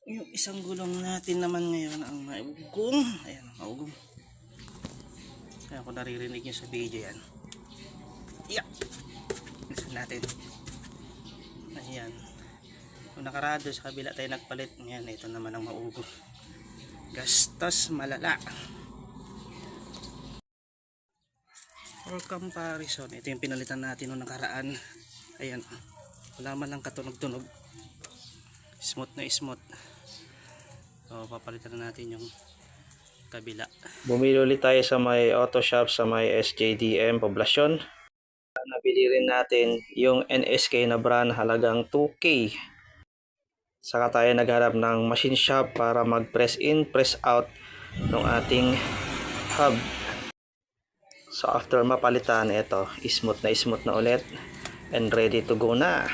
Yung isang gulong natin naman ngayon ang maugong. Ayan, maugong. Kaya kung naririnig nyo sa video yan. Yeah! Listen natin. Ayan. Kung nakarado sa kabila tayo nagpalit. Ayan, ito naman ang maugong. Gastos malala. For comparison, ito yung pinalitan natin noong nakaraan. Ayan. Wala man lang katunog-tunog. Smooth na smooth. So papalitan na natin yung kabila. Bumili ulit tayo sa may auto shop sa may SJDM Poblacion. Nabili rin natin yung NSK na brand, halagang 2K. Saka tayo naghanap ng machine shop para mag press in, press out ng ating hub. So after mapalitan, ito smooth na ulit and ready to go na.